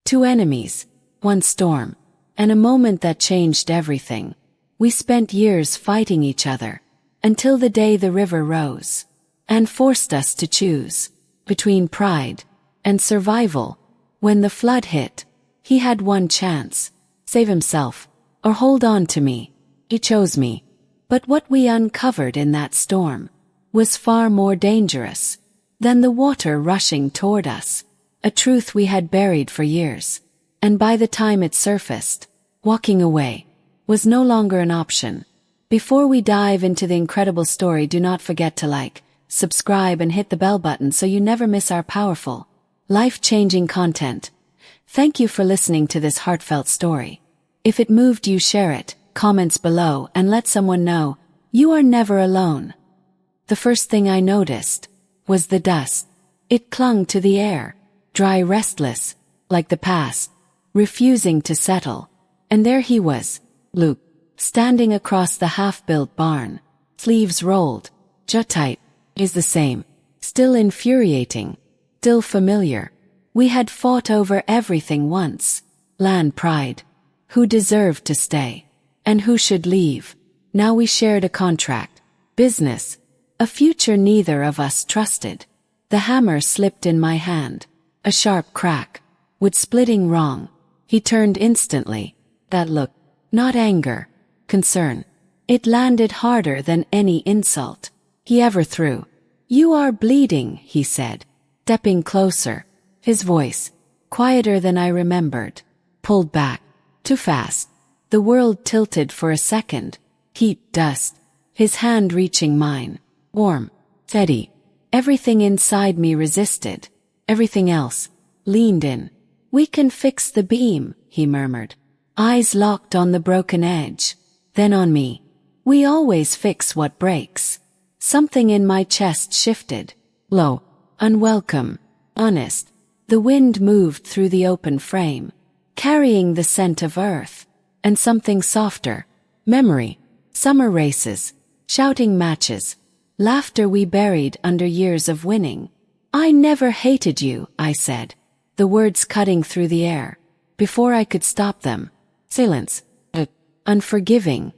Two enemies, one storm, and a moment that changed everything. We spent years fighting each other, until the day the river rose, and forced us to choose between pride and survival. When the flood hit, he had one chance: save himself, or hold on to me. He chose me. But what we uncovered in that storm was far more dangerous than the water rushing toward us, a truth we had buried for years. And by the time it surfaced, walking away was no longer an option. Before we dive into the incredible story, do not forget to like, subscribe, and hit the bell button so you never miss our powerful, life-changing content. Thank you for listening to this heartfelt story. If it moved you, share it, comments below, and let someone know you are never alone. The first thing I noticed was the dust. It clung to the air, dry, restless, like the past, refusing to settle. And there he was, Luke, standing across the half-built barn, sleeves rolled, jaw tight. Is the same, still infuriating, still familiar. We had fought over everything once: land, pride, who deserved to stay, and who should leave. Now we shared a contract, business, a future neither of us trusted. The hammer slipped in my hand, a sharp crack, with splitting wrong. He turned instantly. That look, not anger, concern. It landed harder than any insult he ever threw. "You are bleeding," he said, stepping closer, his voice, quieter than I remembered, pulled back. Too fast. The world tilted for a second. Heat, dust, his hand reaching mine. Warm, steady. Everything inside me resisted. Everything else leaned in. "We can fix the beam," he murmured, eyes locked on the broken edge, then on me. "We always fix what breaks." Something in my chest shifted, low, unwelcome, honest. The wind moved through the open frame, carrying the scent of earth, and something softer, memory, summer races, shouting matches, laughter we buried under years of winning. "I never hated you," I said, the words cutting through the air. Before I could stop them, silence, unforgiving,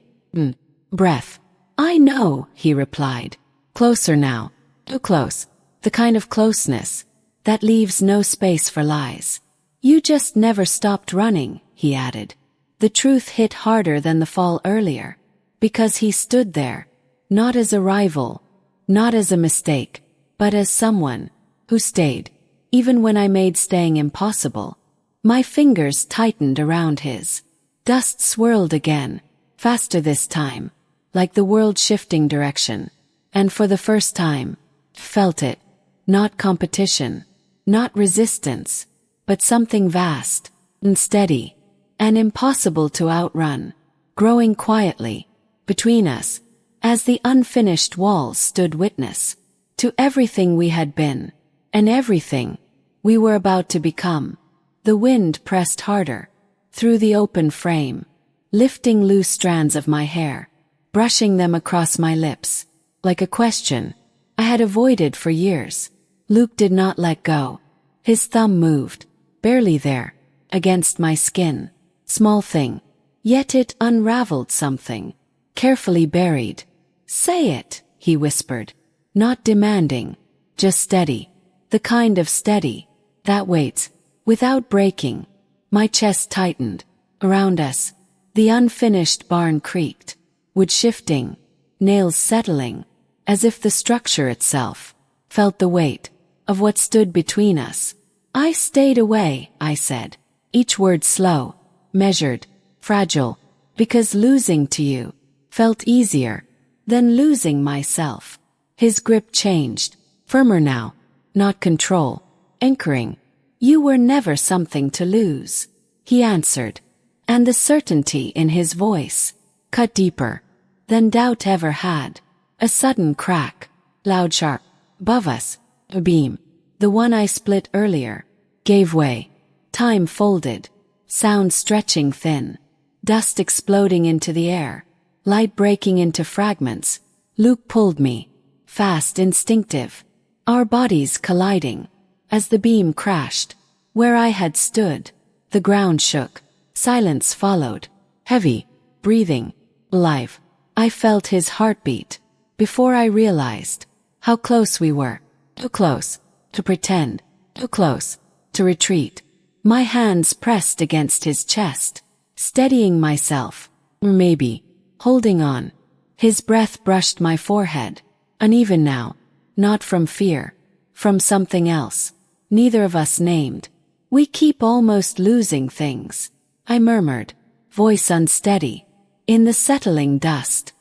breath. "I know," he replied, closer now, too close, the kind of closeness that leaves no space for lies. "You just never stopped running," he added. The truth hit harder than the fall earlier, because he stood there, not as a rival, not as a mistake, but as someone who stayed, even when I made staying impossible. My fingers tightened around his. Dust swirled again, faster this time, like the world shifting direction, and for the first time, felt it. Not competition, not resistance, but something vast, and steady, and impossible to outrun, growing quietly between us, as the unfinished walls stood witness to everything we had been, and everything we were about to become. The wind pressed harder through the open frame, lifting loose strands of my hair, brushing them across my lips, like a question I had avoided for years. Luke did not let go. His thumb moved, barely there, against my skin. Small thing, yet it unraveled something, carefully buried. "Say it," he whispered, not demanding, just steady, the kind of steady that waits, without breaking. My chest tightened. Around us, the unfinished barn creaked, wood shifting, nails settling, as if the structure itself felt the weight of what stood between us. "I stayed away," I said, each word slow, measured, fragile, because losing to you felt easier than losing myself. His grip changed, firmer now, not control, anchoring. "You were never something to lose," he answered, and the certainty in his voice cut deeper than doubt ever had. A sudden crack, loud, sharp, above us, a beam, the one I split earlier, gave way. Time folded, sound stretching thin, dust exploding into the air, light breaking into fragments. Luke pulled me, fast, instinctive, our bodies colliding, as the beam crashed where I had stood. The ground shook. Silence followed. Heavy, breathing, alive. I felt his heartbeat before I realized how close we were. Too close to pretend, too close to retreat. My hands pressed against his chest, steadying myself, or maybe holding on. His breath brushed my forehead, uneven now, not from fear, from something else, neither of us named. We keep almost losing things, I murmured, voice unsteady, in the settling dust.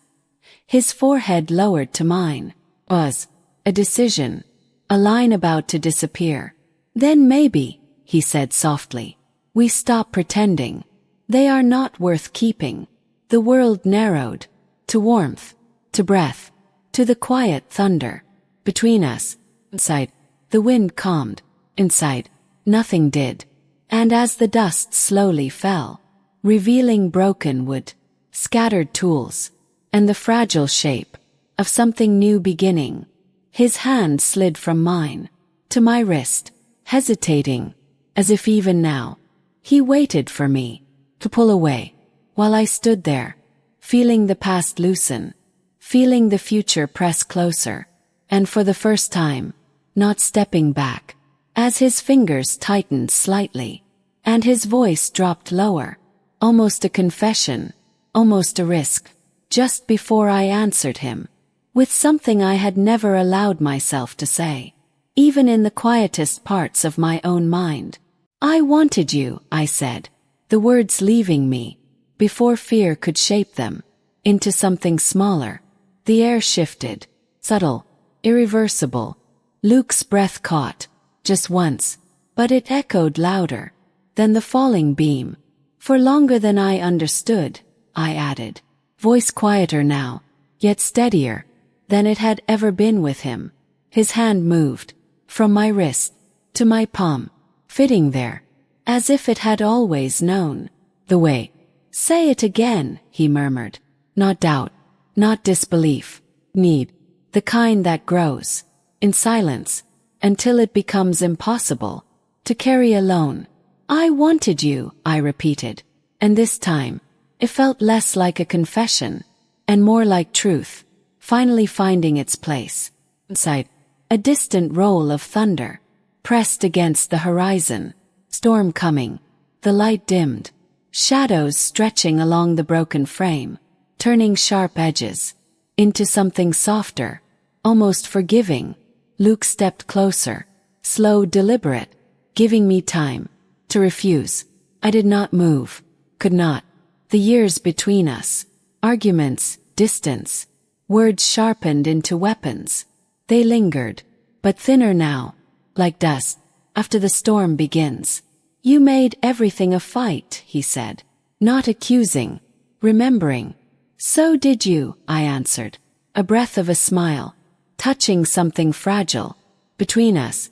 His forehead lowered to mine. Was a decision, a line about to disappear. Then maybe, he said softly, we stop pretending. They are not worth keeping. The world narrowed, to warmth, to breath, to the quiet thunder. Between us, inside, the wind calmed. Inside, nothing did. And as the dust slowly fell, revealing broken wood, scattered tools, and the fragile shape of something new beginning, his hand slid from mine to my wrist, hesitating, as if even now he waited for me to pull away, while I stood there, feeling the past loosen, feeling the future press closer, and for the first time, not stepping back, as his fingers tightened slightly, and his voice dropped lower, almost a confession, almost a risk, just before I answered him, with something I had never allowed myself to say, even in the quietest parts of my own mind. I wanted you, I said, the words leaving me, before fear could shape them, into something smaller. The air shifted, subtle, irreversible. Luke's breath caught, just once, but it echoed louder than the falling beam. For longer than I understood, I added, voice quieter now, yet steadier than it had ever been with him. His hand moved, from my wrist to my palm, fitting there, as if it had always known the way. Say it again, he murmured. Not doubt, not disbelief, need, the kind that grows in silence until it becomes impossible to carry alone. I wanted you, I repeated, and this time it felt less like a confession and more like truth, finally finding its place. Inside, a distant roll of thunder pressed against the horizon, storm coming, the light dimmed, shadows stretching along the broken frame, turning sharp edges into something softer, almost forgiving. Luke stepped closer, slow, deliberate, giving me time to refuse. I did not move, could not. The years between us, arguments, distance, words sharpened into weapons. They lingered, but thinner now, like dust, after the storm begins. You made everything a fight, he said, not accusing, remembering. So did you, I answered, a breath of a smile, touching something fragile between us.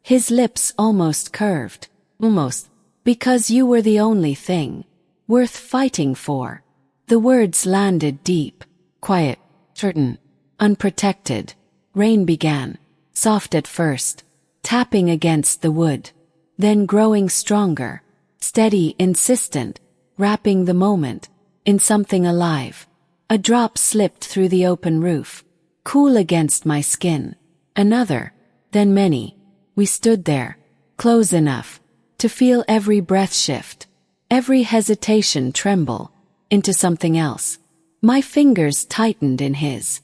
His lips almost curved, almost, because you were the only thing worth fighting for. The words landed deep, quiet, certain, unprotected. Rain began, soft at first, tapping against the wood, then growing stronger, steady, insistent, wrapping the moment in something alive. A drop slipped through the open roof, cool against my skin. Another, then many. We stood there, close enough to feel every breath shift, every hesitation tremble into something else. My fingers tightened in his.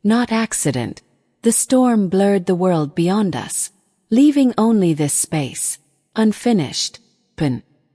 Not accident. The storm blurred the world beyond us, leaving only this space, unfinished,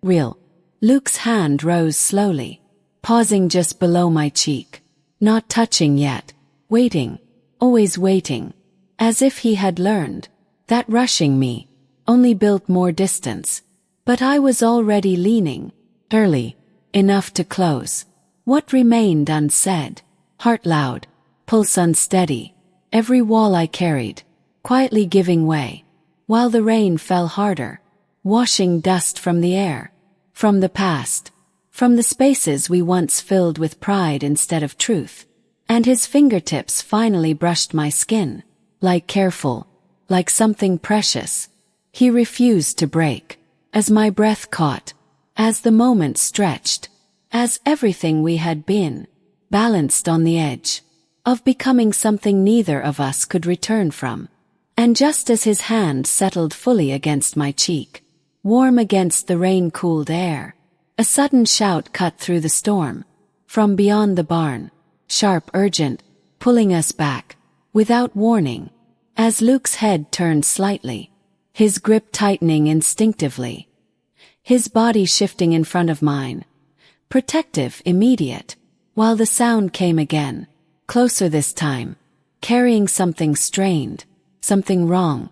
real. Luke's hand rose slowly, pausing just below my cheek, not touching yet, waiting, always waiting, as if he had learned that rushing me only built more distance. But I was already leaning, early enough to close. What remained unsaid, heart loud, pulse unsteady, every wall I carried, quietly giving way, while the rain fell harder, washing dust from the air, from the past, from the spaces we once filled with pride instead of truth. And his fingertips finally brushed my skin, like careful, like something precious. He refused to break. as my breath caught, as the moment stretched, as everything we had been, balanced on the edge of becoming something neither of us could return from. And just as his hand settled fully against my cheek, warm against the rain-cooled air, a sudden shout cut through the storm, from beyond the barn, sharp, urgent, pulling us back, without warning, as Luke's head turned slightly, his grip tightening instinctively, his body shifting in front of mine, protective, immediate, while the sound came again, closer this time, carrying something strained, something wrong,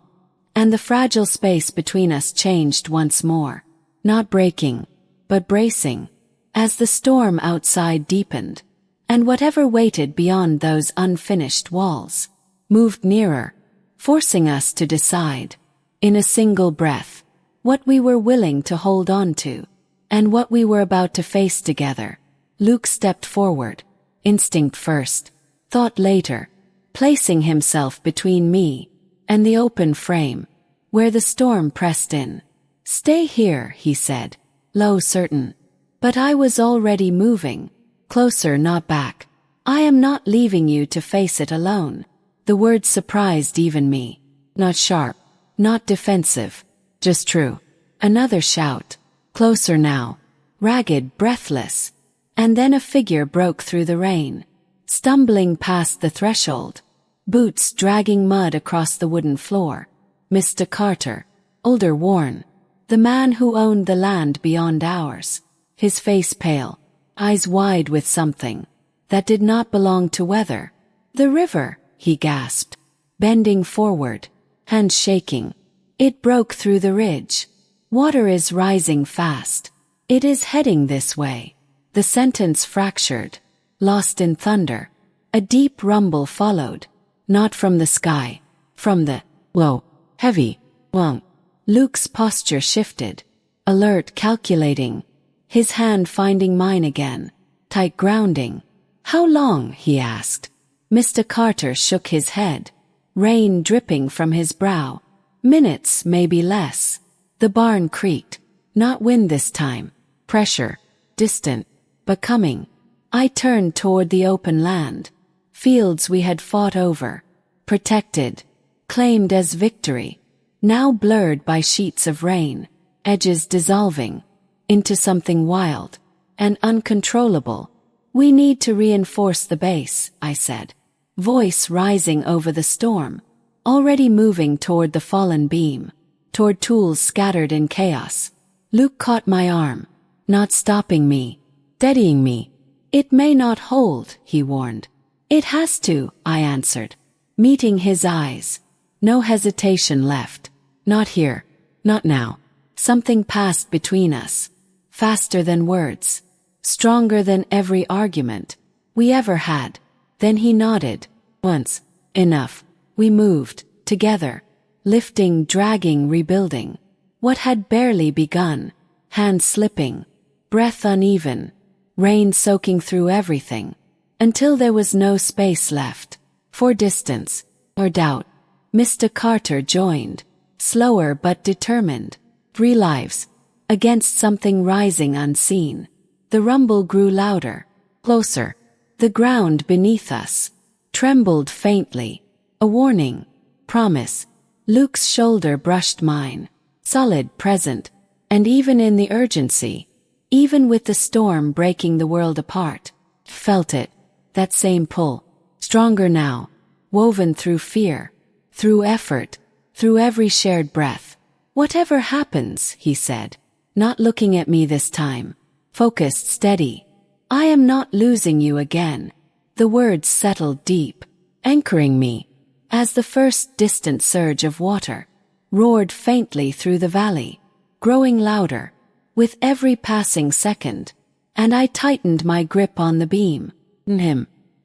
and the fragile space between us changed once more, not breaking, but bracing, as the storm outside deepened, and whatever waited beyond those unfinished walls moved nearer, forcing us to decide, in a single breath, what we were willing to hold on to, and what we were about to face together. Luke stepped forward, instinct first, thought later, placing himself between me and the open frame, where the storm pressed in. "Stay here," he said, low, certain. But I was already moving, closer, not back. "I am not leaving you to face it alone." The words surprised even me. Not sharp, not defensive, just true. Another shout, closer now, ragged, breathless. And then a figure broke through the rain, stumbling past the threshold, boots dragging mud across the wooden floor. Mr. Carter, older, worn, the man who owned the land beyond ours, his face pale, eyes wide with something that did not belong to weather. "The river," he gasped, bending forward, hands shaking. "It broke through the ridge. Water is rising fast. It is heading this way." The sentence fractured, lost in thunder. A deep rumble followed, not from the sky, from the low, heavy, long. Luke's posture shifted, alert, calculating, his hand finding mine again, tight, grounding. "How long?" he asked. Mr. Carter shook his head, rain dripping from his brow. "Minutes, maybe less." The barn creaked, not wind this time, pressure, distant, but coming. I turned toward the open land, fields we had fought over, protected, claimed as victory, now blurred by sheets of rain, edges dissolving into something wild and uncontrollable. "We need to reinforce the base," I said, voice rising over the storm, already moving toward the fallen beam, toward tools scattered in chaos. Luke caught my arm, not stopping me, steadying me. "It may not hold," he warned. "It has to," I answered, meeting his eyes. No hesitation left. "Not here. Not now." Something passed between us, faster than words, stronger than every argument we ever had. Then he nodded. "Once. Enough." We moved, together, lifting, dragging, rebuilding. What had barely begun, hands slipping, breath uneven, rain soaking through everything, until there was no space left for distance or doubt. Mr. Carter joined, slower but determined. 3 lives, against something rising unseen. The rumble grew louder, closer. The ground beneath us trembled faintly, a warning, promise. Luke's shoulder brushed mine, solid, present, and even in the urgency, even with the storm breaking the world apart, felt it, that same pull, stronger now, woven through fear, through effort, through every shared breath. "Whatever happens," he said, not looking at me this time, focused, steady, "I am not losing you again." The words settled deep, anchoring me, as the first distant surge of water roared faintly through the valley, growing louder with every passing second, and I tightened my grip on the beam,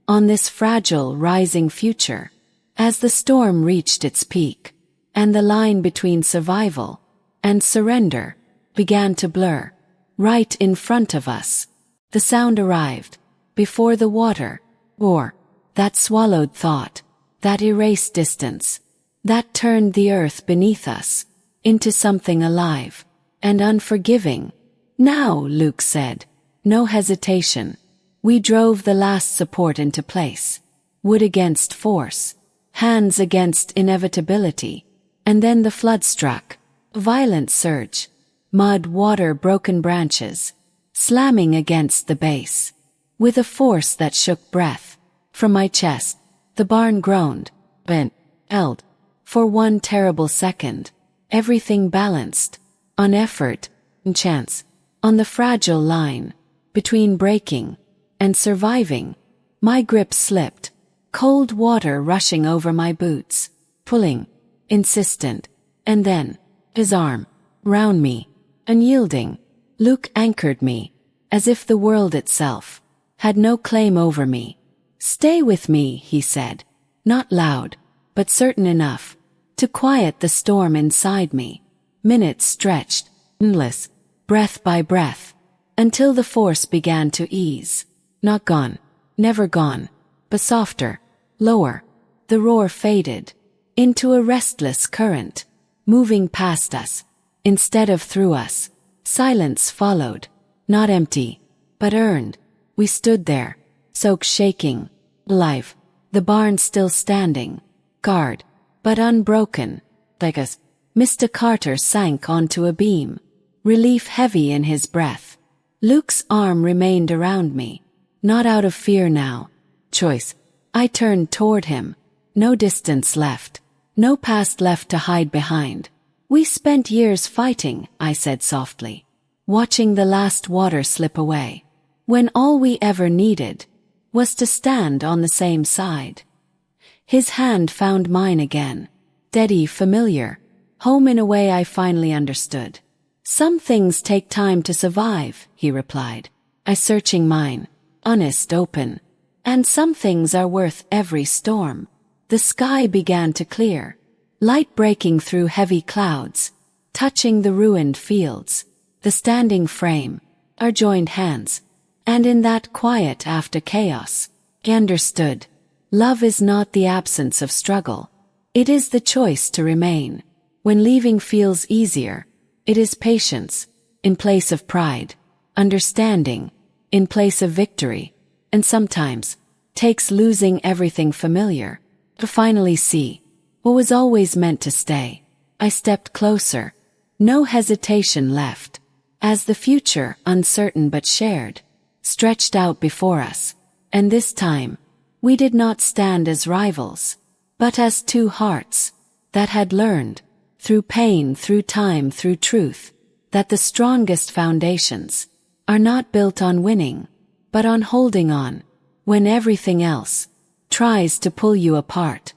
on this fragile, rising future, as the storm reached its peak, and the line between survival and surrender began to blur. Right in front of us, the sound arrived, before the water, or that swallowed thought, that erased distance, that turned the earth beneath us into something alive, and unforgiving. Now, Luke said. No hesitation. We drove the last support into place. Wood against force. Hands against inevitability. And then the flood struck. A violent surge. Mud, water, broken branches. Slamming against the base. With a force that shook breath. From my chest, the barn groaned, bent, held. For one terrible second, everything balanced. On effort, and chance. On the fragile line. Between breaking and surviving. My grip slipped. Cold water rushing over my boots. Pulling. Insistent. And then, his arm. Round me. Unyielding. Luke anchored me. As if the world itself had no claim over me. Stay with me, he said. Not loud, but certain enough to quiet the storm inside me. Minutes stretched, endless, breath by breath, until the force began to ease. Not gone, never gone, but softer, lower. The roar faded into a restless current, moving past us, instead of through us. Silence followed, not empty, but earned. We stood there, soaked, shaking, alive, the barn still standing, guard, but unbroken, like us. Mr. Carter sank onto a beam, relief heavy in his breath. Luke's arm remained around me, not out of fear now. Choice. I turned toward him. No distance left, no past left to hide behind. We spent years fighting, I said softly, watching the last water slip away, when all we ever needed was to stand on the same side. His hand found mine again, steady, familiar, home in a way I finally understood. Some things take time to survive, he replied, I searching mine, honest, open, and some things are worth every storm. The sky began to clear, light breaking through heavy clouds, touching the ruined fields, the standing frame, our joined hands, and in that quiet after chaos, I understood. Love is not the absence of struggle. It is the choice to remain. When leaving feels easier, it is patience, in place of pride, understanding, in place of victory, and sometimes, takes losing everything familiar, to finally see what was always meant to stay. I stepped closer, no hesitation left, as the future, uncertain but shared, stretched out before us, and this time, we did not stand as rivals, but as two hearts that had learned, through pain, through time, through truth, that the strongest foundations are not built on winning, but on holding on, when everything else tries to pull you apart.